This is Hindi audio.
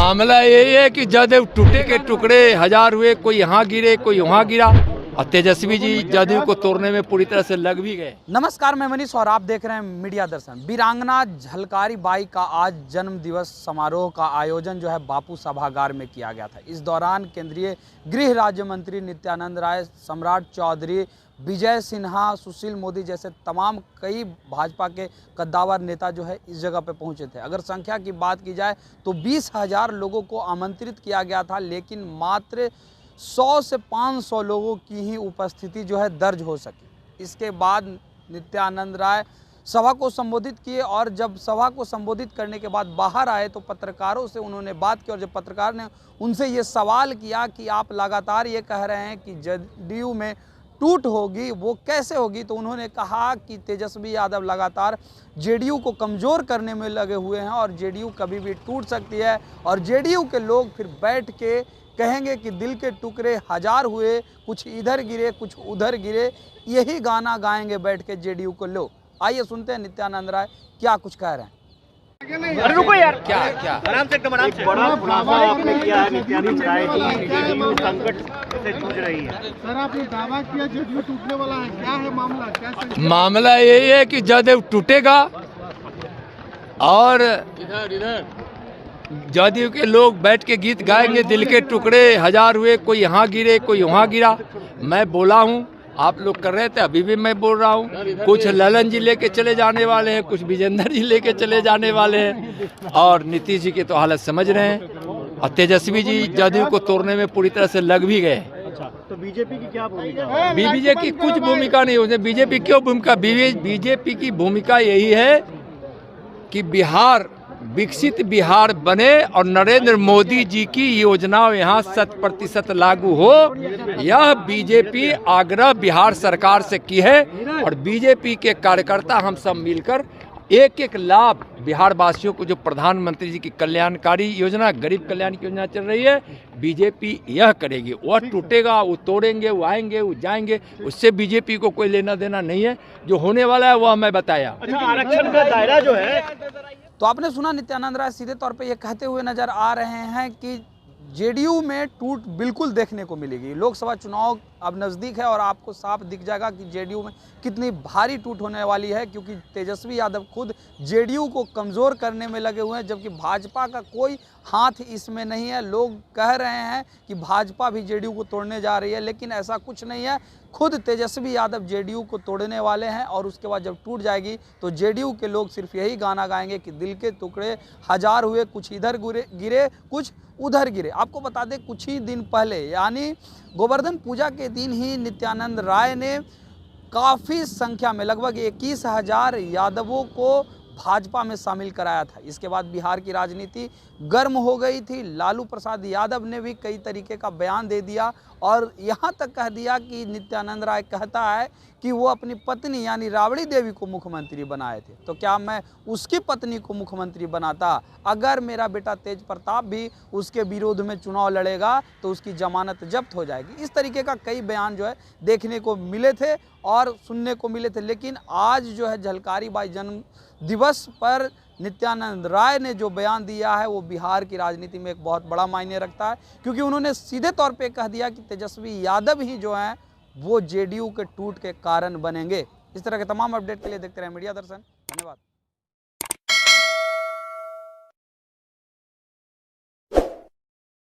मामला यही है कि जदयू टूटे के टुकड़े हजार हुए, कोई यहाँ गिरे कोई वहाँ गिरा, और तेजस्वी जी जदयू को तोड़ने में पूरी तरह से लग भी गए। नमस्कार, मैं मनीष और आप देख रहे हैं मीडिया दर्शन। वीरांगना झलकारी बाई का आज जन्म दिवस समारोह का आयोजन जो है बापू सभागार में किया गया था। इस दौरान केंद्रीय गृह राज्य मंत्री नित्यानंद राय, सम्राट चौधरी, विजय सिन्हा, सुशील मोदी जैसे तमाम कई भाजपा के कद्दावर नेता जो है इस जगह पे पहुंचे थे। अगर संख्या की बात की जाए तो 20,000 लोगों को आमंत्रित किया गया था, लेकिन मात्र 100 से 500 लोगों की ही उपस्थिति जो है दर्ज हो सकी। इसके बाद नित्यानंद राय सभा को संबोधित किए, और जब सभा को संबोधित करने के बाद बाहर आए तो पत्रकारों से उन्होंने बात की, और जब पत्रकार ने उनसे ये सवाल किया कि आप लगातार ये कह रहे हैं कि जदयू में टूट होगी, वो कैसे होगी, तो उन्होंने कहा कि तेजस्वी यादव लगातार जेडीयू को कमज़ोर करने में लगे हुए हैं और जेडीयू कभी भी टूट सकती है, और जेडीयू के लोग फिर बैठ के कहेंगे कि दिल के टुकड़े हजार हुए, कुछ इधर गिरे कुछ उधर गिरे, यही गाना गाएंगे बैठ के जेडीयू को लोग। आइए सुनते हैं नित्यानंद राय क्या कुछ कह रहे हैं। अरे रुको यार, क्या आराम से एकदम आराम से। बड़ा खुलासा आपने किया है नित्यानंद राय की, जेडीयू संकट से जूझ रही है। सर, आपने दावा किया जेडीयू टूटने वाला है, क्या है मामला? क्या मामला यही है कि जदयू टूटेगा और जदयू के लोग बैठ के गीत गाएंगे, दिल के टुकड़े हजार हुए, कोई यहाँ गिरे कोई वहाँ गिरा। मैं बोला हूँ, आप लोग कर रहे थे, अभी भी मैं बोल रहा हूँ, कुछ ललन जी लेके चले जाने वाले हैं, कुछ विजेंद्र जी लेके चले जाने वाले हैं, और नीतीश जी की तो हालत समझ रहे हैं, और तेजस्वी जी जदयू को तोड़ने में पूरी तरह से लग भी गए। तो बीजेपी की क्या भूमिका? बीजेपी की कुछ भूमिका नहीं है। बीजेपी क्यों भूमिका? बीजेपी की भूमिका यही है कि बिहार विकसित बिहार बने और नरेंद्र मोदी जी की योजनाओं यहाँ 100% लागू हो। यह बीजेपी आग्रह बिहार सरकार से की है, और बीजेपी के कार्यकर्ता हम सब मिलकर एक एक लाभ बिहार वासियों को, जो प्रधानमंत्री जी की कल्याणकारी योजना, गरीब कल्याण की योजना चल रही है, बीजेपी यह करेगी। वह टूटेगा, वो तोड़ेंगे, वो आएंगे, वो जाएंगे, उससे बीजेपी को कोई लेना देना नहीं है। जो होने वाला है वह मैं बताया। अच्छा, आरक्षण का दायरा जो है, तो आपने सुना नित्यानंद राय सीधे तौर पे ये कहते हुए नजर आ रहे हैं कि जेडीयू में टूट बिल्कुल देखने को मिलेगी। लोकसभा चुनाव अब नज़दीक है और आपको साफ दिख जाएगा कि जेडीयू में कितनी भारी टूट होने वाली है, क्योंकि तेजस्वी यादव खुद जेडीयू को कमज़ोर करने में लगे हुए हैं, जबकि भाजपा का कोई हाथ इसमें नहीं है। लोग कह रहे हैं कि भाजपा भी जेडीयू को तोड़ने जा रही है, लेकिन ऐसा कुछ नहीं है। खुद तेजस्वी यादव जेडीयू को तोड़ने वाले हैं, और उसके बाद जब टूट जाएगी तो जेडीयू के लोग सिर्फ यही गाना गाएंगे कि दिल के टुकड़े हजार हुए, कुछ इधर गिरे कुछ उधर गिरे। आपको बता दें, कुछ ही दिन पहले यानी गोवर्धन पूजा के दिन ही नित्यानंद राय ने काफ़ी संख्या में लगभग 21,000 यादवों को भाजपा में शामिल कराया था। इसके बाद बिहार की राजनीति गर्म हो गई थी। लालू प्रसाद यादव ने भी कई तरीके का बयान दे दिया, और यहाँ तक कह दिया कि नित्यानंद राय कहता है कि वो अपनी पत्नी यानी राबड़ी देवी को मुख्यमंत्री बनाए थे, तो क्या मैं उसकी पत्नी को मुख्यमंत्री बनाता? अगर मेरा बेटा तेज प्रताप भी उसके विरोध में चुनाव लड़ेगा तो उसकी जमानत जब्त हो जाएगी। इस तरीके का कई बयान जो है देखने को मिले थे और सुनने को मिले थे, लेकिन आज जो है झलकारी बाई जन्म दिवस पर नित्यानंद राय ने जो बयान दिया है वो बिहार की राजनीति में एक बहुत बड़ा मायने रखता है, क्योंकि उन्होंने सीधे तौर पे कह दिया कि तेजस्वी यादव ही जो हैं वो जेडीयू के टूट के कारण बनेंगे। इस तरह के तमाम अपडेट के लिए देखते रहे मीडिया दर्शन। धन्यवाद।